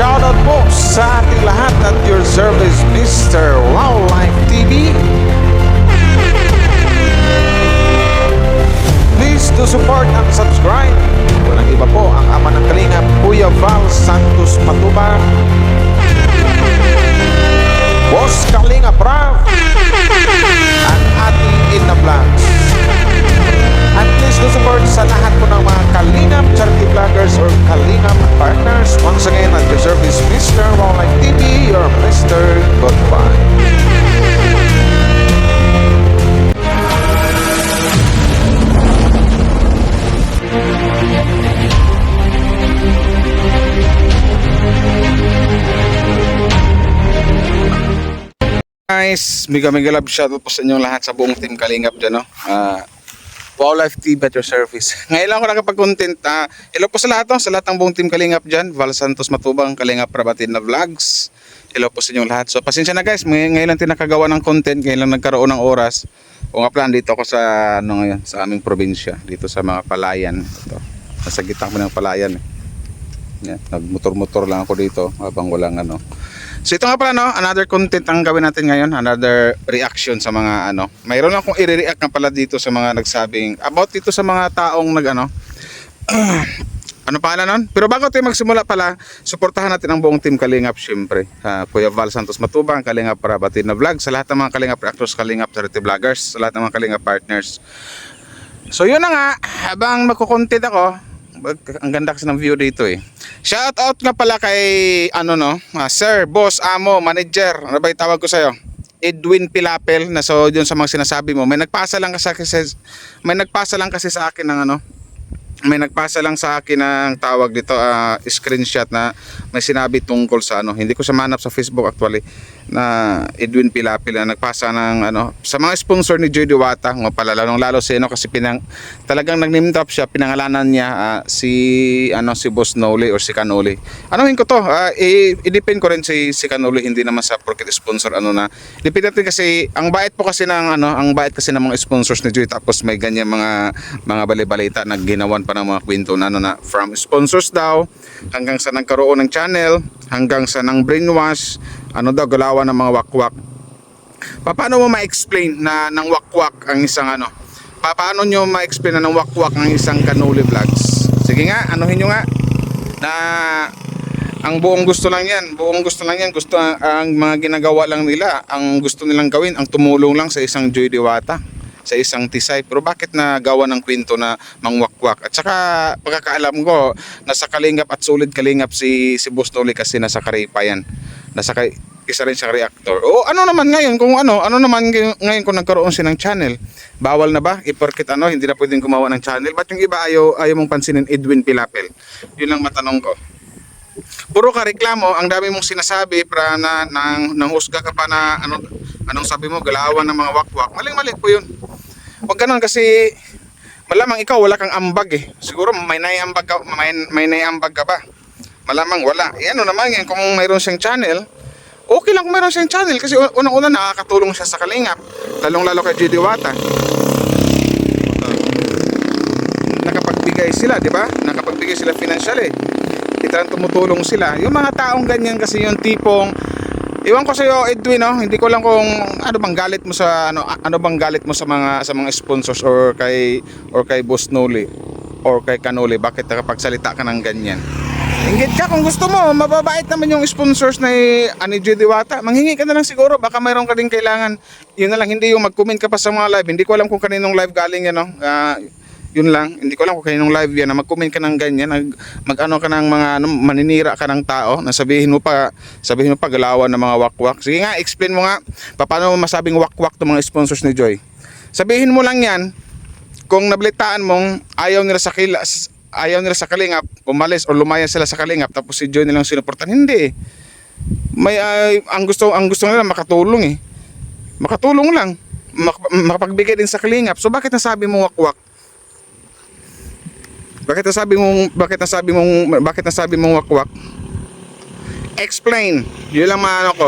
Shoutout po sa ating lahat at your service, Mr. Wildlife TV. Please do support and subscribe. Walang iba po ang ama ng Kalingap, Kuya Val Santos Matubang, Boss Kalingap Rav, at ating Inna Vlogs. And please do support sa lahat po ng mga Kalingap charity vloggers or Kalingap partners. Once again, at your service, Mr. Wildlife TV, your Mr. Goodbye. Guys, mega love shoutout po sa inyong lahat sa buong team Kalingap dyan, no? Wildlife TV at your service. Ngayon lang ako nakapag-content. Hello po sa lahat, no? Sa lahat ng buong team Kalingap dyan. Val Santos Matubang, Kalingap Prabatin na Vlogs. Hello po sa inyong lahat. So pasensya na guys, ngayon lang tinakagawa ng content, ngayon lang nagkaroon ng oras. O nga plan, dito ako sa, ngayon, sa aming probinsya, dito sa mga palayan. Ito, nasa gitna ko ng palayan. Yan, nagmotor-motor lang ako dito habang walang So ito nga pala, another content ang gawin natin ngayon, another reaction sa mga mayroon lang akong i-react na pala dito sa mga nagsabing about dito sa mga taong ano pala nun? Pero bago tayo magsimula pala, suportahan natin ang buong team Kalingap syempre. Kuya Val Santos Matubang, Kalingap Prabatin na Vlog, sa lahat ng mga Kalingap reactors, Kalingap charity vloggers, sa lahat ng mga Kalingap partners. So yun na nga, habang magko-content ako, ang ganda kasi ng view dito eh. Shout out nga pala kay Sir, Boss, Amo, Manager. Ano ba yung tawag ko sa'yo? Edwin Pilapel. Na so yun sa mga sinasabi mo. May nagpasa lang kasi sa akin ng may nagpasa lang sa akin ng tawag dito, screenshot na may sinabi tungkol sa hindi ko siya manap sa Facebook actually, na Edwin Pilapil na nagpasa ng sa mga sponsor ni Joy Diwata, lalo si kasi talagang nag-name drop siya, pinangalanan niya si Boss Noli or si Kanoli. Anuhin ko to, i-depend ko rin si Kanoli, hindi naman sa porket sponsor depende natin kasi ang bait po kasi ng ng mga sponsors ni Joy, tapos may ganyan mga bali-balita na ginawan pa ng mga kwento na from sponsors daw hanggang sa nagkaroon ng channel, hanggang sa nang brainwash, galawan ng mga wakwak. Paano mo ma-explain na ng wakwak ang isang paano nyo ma-explain na ng wakwak ang isang Kanoli Vlogs? Sige nga, anuhin nyo nga na ang buong gusto lang yan, gusto ang mga ginagawa lang nila, ang gusto nilang gawin, ang tumulong lang sa isang Joy Diwata, sa isang Tisay. Pero bakit nagawa ng kwento na mangwakwak? At saka pagkakaalam ko, nasa Kalingap at solid Kalingap si Boss Noli kasi nasa Karipa yan. Isa rin siyang reactor. O ano naman ngayon kung ngayon kung nagkaroon siya ng channel? Bawal na ba? Iporkit hindi na pwedeng gumawa ng channel? Ba't yung iba ayaw mong pansinin Edwin Pilapel? Yun lang matanong ko. Puro ka reklamo, ang dami mong sinasabi nang husga ka pa na anong sabi mo, galawan ng mga wakwak. Maling-mali po yun. Huwag ganun kasi malamang ikaw wala kang ambag eh. Siguro may naiambag ka ba? Malamang wala. Naman yan, kung mayroon siyang channel, okay lang kung mayroon siyang channel kasi unang-una nakakatulong siya sa Kalingap, lalong-lalo kay Joy Diwata. Nakapagbigay sila, di ba? Nakapagbigay sila financial eh. Kitang tumutulong sila. Yung mga taong ganyan kasi yung tipong, iwan ko sa iyo Edwin, hindi ko lang kung ano bang galit mo sa mga sponsors or kay Boss Noli or kay Kanoli, bakit nakapagsalita ka ng ganyan? Inggit ka kung gusto mo, mababait naman yung sponsors na ni Joy Diwata. Manghingi ka na lang siguro, baka mayroon ka din kailangan. Yun na lang, hindi yung mag-comment ka pa sa mga live. Hindi ko alam kung kaninong live galing yan, yun lang, hindi ko alam kung kaninong live yan na mag-comment ka ng ganyan, mag-ano ka ng mga maninira ka ng tao, na sabihin mo pa galawan ng mga wakwak. Sige nga, explain mo nga, paano mo masabing wakwak ng mga sponsors ni Joy? Sabihin mo lang yan, kung nabalitaan mong ayaw nila sa Kalingap, umalis o lumaya sila sa Kalingap, tapos si Joy nilang sinuportan. Hindi. Ang gusto nila makatulong Makatulong lang. Makapagbigay din sa Kalingap. So bakit nasabi mo wakwak? Bakit nasabi mong wakwak? Explain. Yun lang maano ko.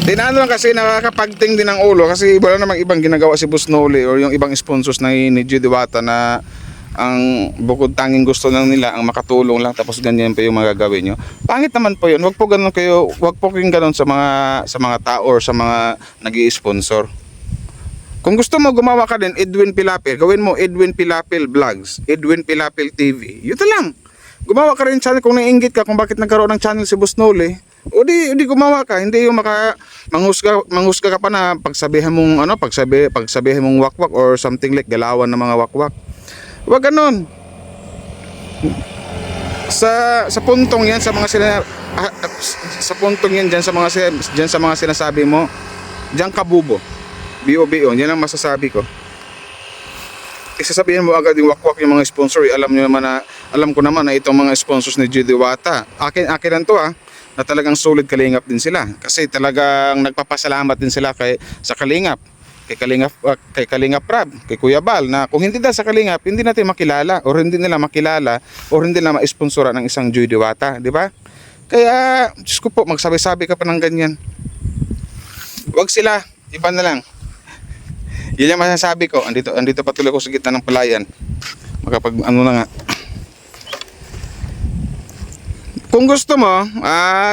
Tinano lang kasi nakakapagting din ng ulo kasi wala namang ibang ginagawa si Boss Noli or yung ibang sponsors ni Joy Diwata na bukod tanging gusto lang nila ang makatulong lang, tapos ganyan pa yung magagawin nyo. Pangit naman po yun. Wag po ganun kayo, wag po kayong ganun sa mga tao or sa mga nag-i-sponsor. Kung gusto mo gumawa ka din, Edwin Pilapil, gawin mo Edwin Pilapil Vlogs, Edwin Pilapil TV. Yun lang. Gumawa ka rin channel kung naiinggit ka kung bakit nagkaroon ng channel si Boss Noli. O di gumawa ka, hindi yung manghusga ka pa na pagsabihan mong pagsabihan mong wakwak or something like galawan ng mga wakwak. Wag ganon. Sa puntong yan, sa puntong yan diyan sa mga sinasabi mo, diyan ka bubo. BO, yan ang masasabi ko. Isasabihin mo agad yung wakwak yung mga sponsor. Alam ko naman na itong mga sponsors ni Joy Diwata. Akin lang to na talagang solid kalingap din sila. Kasi talagang nagpapasalamat din sila sa kalingap. Kay Kalingap Rab, kay Kuya Bal, na kung hindi dahil sa Kalingap, hindi natin makilala or hindi nila ma-sponsora ng isang Joy Diwata, di ba? Kaya, Diyos ko po, magsabi-sabi ka pa ng ganyan. Wag sila, iba na lang. Yun yung masasabi ko. Andito patuloy ko sa gitna ng palayan. Na nga. Kung gusto mo,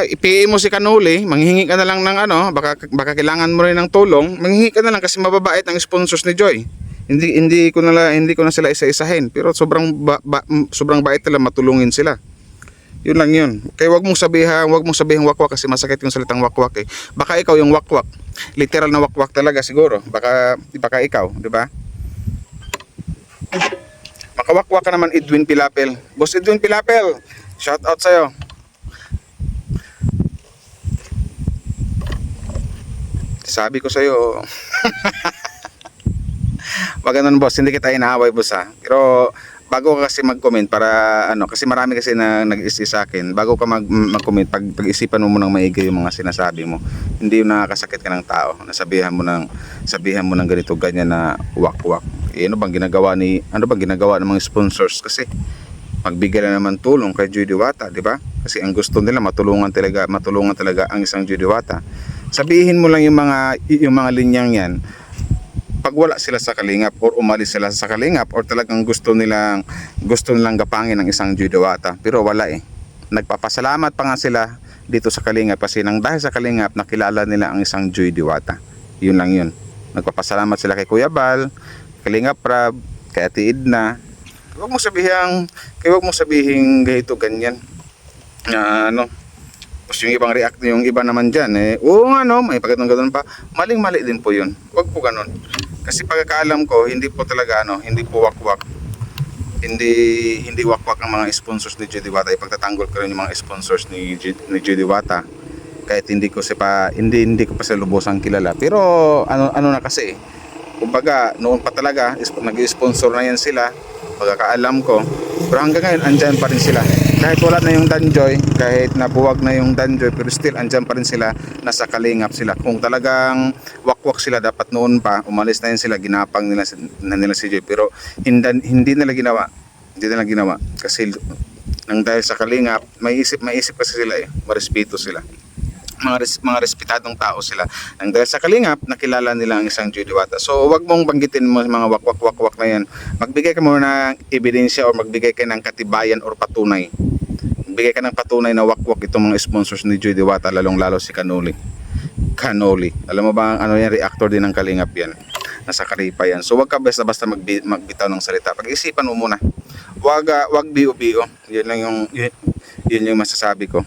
i-PA mo si Kanuli, manghihingi ka na lang ng baka kailangan mo rin ng tulong, manghihingi ka na lang kasi mababait ang sponsors ni Joy. Hindi ko na sila isa-isahin, pero sobrang bait nila, matulungin sila. Yun lang yun. Kaya wag mong sabihin wakwak kasi masakit yung salitang wakwak eh. Baka ikaw yung wakwak. Literal na wakwak talaga siguro. Baka ikaw, di ba? Makawakwak ka naman, Edwin Pilapil. Boss Edwin Pilapil, shout out sa'yo. Sabi ko sa'yo. Wag ganun boss, hindi kita inaaway boss Pero bago ka kasi mag-comment para kasi marami kasi na nag-isip sa akin, bago ka mag-comment, pag-isipan mo munang maigi yung mga sinasabi mo. Hindi yung nakakasakit ka ng tao, nasabihan mo ng ganito ganyan na wakwak. Ano bang ginagawa ng mga sponsors kasi magbigay na naman tulong kay Joy Diwata, di ba? Kasi ang gusto nila matulungan talaga ang isang Joy Diwata. Sabihin mo lang yung mga linyang yan. Pag wala sila sa Kalingap or umalis sila sa Kalingap or talagang gusto nilang gapangin ng isang Joy Diwata, pero wala eh. Nagpapasalamat pa nga sila dito sa Kalingap kasi nang dahil sa Kalingap nakilala nila ang isang Joy Diwata. Yun lang yun. Nagpapasalamat sila kay Kuya Bal, Kalingap Rab, kay Ate Edna. Huwag mo sabihin ganito ganyan. Tapos yung iba naman dyan may pagkatong pa, maling-mali din po yun. Huwag po ganun. Kasi pagkakaalam ko, hindi po wakwak. Hindi wakwak ang mga sponsors ni Joy Diwata. Ipagtatanggol ko rin yung mga sponsors ni Joy Diwata. Kahit hindi ko pa sa lubosang kilala. Pero na kasi, kumbaga noon pa talaga nag-sponsor na yan sila, pagkakaalam ko. Pero hanggang ngayon andyan pa rin sila. Kahit wala na yung Danjoy, kahit nabuwag na yung Danjoy, pero still andyan pa rin sila, nasa Kalingap sila. Kung talagang wakwak sila dapat noon pa, umalis na yun sila, ginapang nila si Joy. Pero hindi nila ginawa. Kasi nang dahil sa Kalingap, may isip kasi sila marespeto sila. Mga respetadong tao sila. Nang dahil sa Kalingap, nakilala nila ang isang Joy Diwata. So wag mong banggitin mo mga wakwak na yan. Magbigay ka muna ng ebidensya or magbigay ka ng katibayan or patunay. Magbigay ka ng patunay na wakwak itong mga sponsors ni Joy Diwata, lalong-lalo si Kanuli. Alam mo ba yan, reactor din ng Kalingap yan. Nasa Karipa yan. So wag ka basta magbitaw ng salita. Pag-isipan mo muna. Wag bio-bio. Yun yung masasabi ko.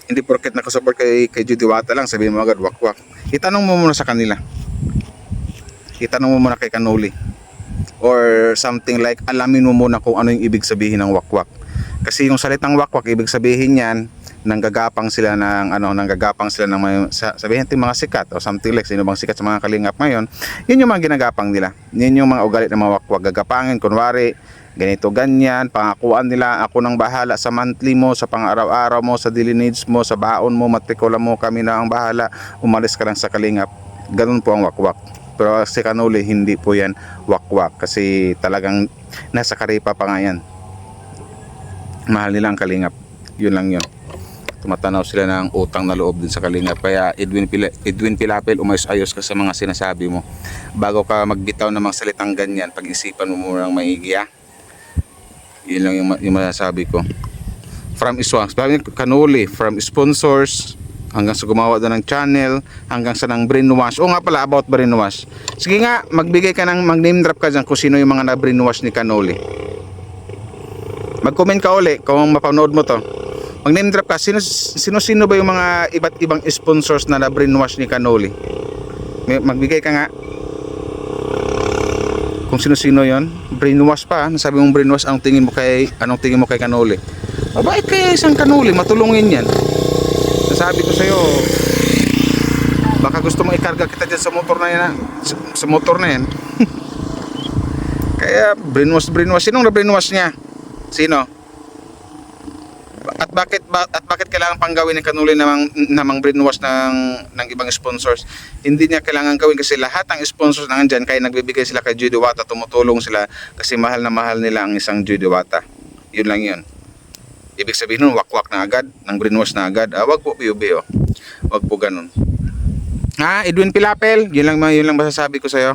Hindi porket nakasupport kay Joy Diwata lang, sabihin mo agad wakwak. Itanong mo muna sa kanila. Itanong mo muna kay Kanuli. Or something like, alamin mo muna kung ano yung ibig sabihin ng wakwak. Kasi yung salitang wakwak, ibig sabihin yan, nanggagapang sila ng sabihin natin mga sikat o something like, sino bang sikat sa mga Kalingap ngayon, yun yung mga ginagapang nila. Yun yung mga ugalit ng mga wakwak, gagapangin, kunwari, ganito ganyan, pangakuan nila, ako nang bahala sa monthly mo, sa pang-araw-araw mo, sa daily needs mo, sa baon mo, matrikula mo, kami na ang bahala, umalis ka lang sa Kalingap. Ganun po ang wakwak. Pero si Kanuli, hindi po yan wakwak kasi talagang nasa Karipa pa nga yan. Mahal nila ang Kalingap. Yun lang yun. tumatanaw sila ng utang na loob din sa Kalingap. Kaya Edwin Pilapil, umayos-ayos ka sa mga sinasabi mo. Bago ka magbitaw ng mga salitang ganyan, pag-isipan mo muna ng maigi, ha? Yun lang yung masasabi ko. From Iswang, Kanuli, from sponsors hanggang sa gumawa doon ng channel, hanggang sa ng brainwash. O nga pala, about brainwash. Sige nga, magbigay ka ng mag-name drop ka dyan kung sino yung mga na-brainwash ni Kanuli. Mag-comment ka uli kung mapanood mo to. Mag-name drop ka, sino ba yung mga iba't ibang sponsors na na-brainwash ni Kanuli. Magbigay ka nga kung sino-sino yon. Brainwash pa, nasabi mong brainwash, anong tingin mo kay Kanuli? Mabait kaya isang Kanuli, matulungin yan. Nasabi ko sa'yo, baka gusto mong ikarga kita dyan sa motor na yan, sa motor na yan. Kaya brainwash. Sinong na brainwash niya? Sino? At bakit kailangan pang gawin ni Kanuli namang brainwash ng ibang sponsors? Hindi niya kailangan gawin kasi lahat ng sponsors na nandyan, kaya nagbibigay sila kay Joy Diwata, tumutulong sila kasi mahal na mahal nila ang isang Joy Diwata. Yun lang yun. Ibig sabihin nun, wakwak na agad, ng brainwash na agad. Wag po, PUB, oh. Wag po ganun. Edwin Pilapil, yun lang masasabi ko sa'yo.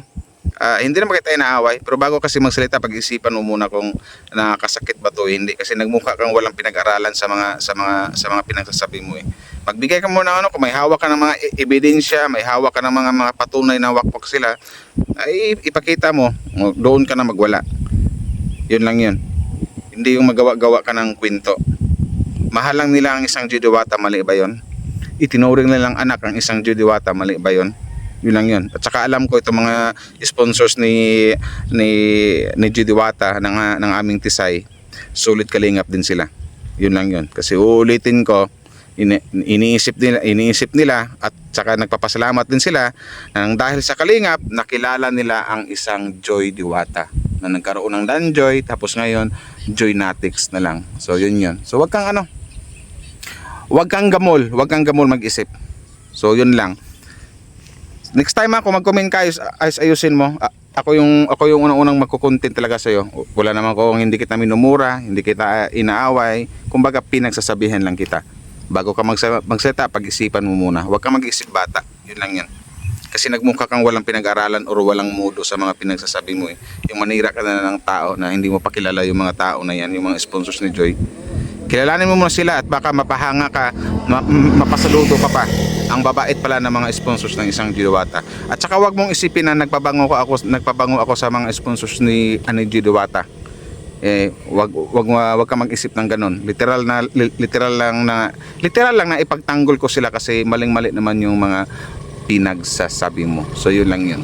Hindi naman kita inaaway, pero bago kasi magsalita, pag-isipan mo muna kung nakakasakit ba to, hindi, kasi nagmukha kang walang pinag-aralan sa mga pinagsasabi mo, eh. Magbigay ka muna kung may hawak ka ng mga ebidensya, may hawak ka ng mga patunay na wakwak sila, ay ipakita mo, doon ka na magwala. Yun lang yun. Hindi yung magawa-gawa ka ng kwento. Mahal lang nila ang isang Joy Diwata, mali ba yun? Itinuring nilang anak ang isang Joy Diwata, mali ba yun? Yun lang yun. At saka alam ko itong mga sponsors ni Joy Diwata ng aming Tisay, sulit kalingap din sila. Yun lang yun. Kasi uulitin ko, iniisip nila at saka nagpapasalamat din sila nang dahil sa kalingap, nakilala nila ang isang Joy Diwata na nagkaroon ng Danjoy, tapos ngayon Joy Natics na lang. So yun. So wag kang gamol mag-isip. So yun lang. Next time ako mag-comment ka, ayusin mo. Ako yung unang-unang magko-content talaga sa iyo. Wala naman ko hindi kita minumura, hindi kita inaaway. Kumbaga pinagsasabihan lang kita. Bago ka magsalita, pag-isipan mo muna. Huwag kang mag-isip bata. Yun lang yan. Kasi nagmukha kang walang pinag-aralan or walang mudo sa mga pinagsasabi mo, eh. Yung manira ka na ng tao na hindi mo pa kilala yung mga tao na yan, yung mga sponsors ni Joy. Kilalanin mo muna sila at baka mapahanga ka, mapasaludo ka pa. Ang babait pala ng mga sponsors ng isang Joy Diwata. At saka wag mong isipin na nagpabango ako sa mga sponsors ni Joy Diwata. Wag ka mag-isip ng ganun. Literal lang na ipagtanggol ko sila kasi maling-mali naman yung mga pinagsasabi mo. So yun lang yun.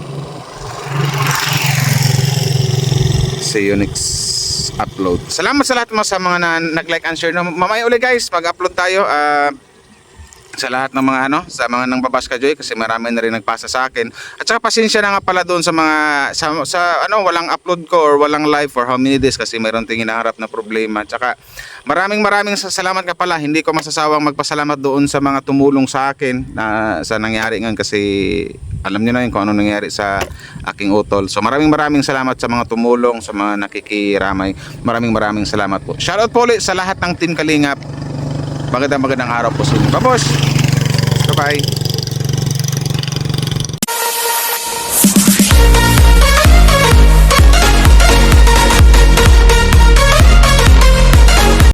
See you next upload. Salamat sa lahat mo sa mga nag-like and share. Mamaya ulit guys, mag-upload tayo. Sa lahat ng mga sa mga nang babas ka Joy, kasi marami na rin nagpasa sa akin. At saka pasensya na nga pala doon sa mga walang upload ko or walang live for how many days kasi mayroon ting hinaharap na problema. At saka maraming salamat ka pala. Hindi ko masasawang magpasalamat doon sa mga tumulong sa akin sa nangyari ngayon, kasi alam niyo na yun kung ano nangyari sa aking utol. So maraming salamat sa mga tumulong, sa mga nakikiramay. Maraming salamat po. Shoutout po ulit sa lahat ng Team Kalingap. Magandang araw po sa inyo. Babos! Bye-bye!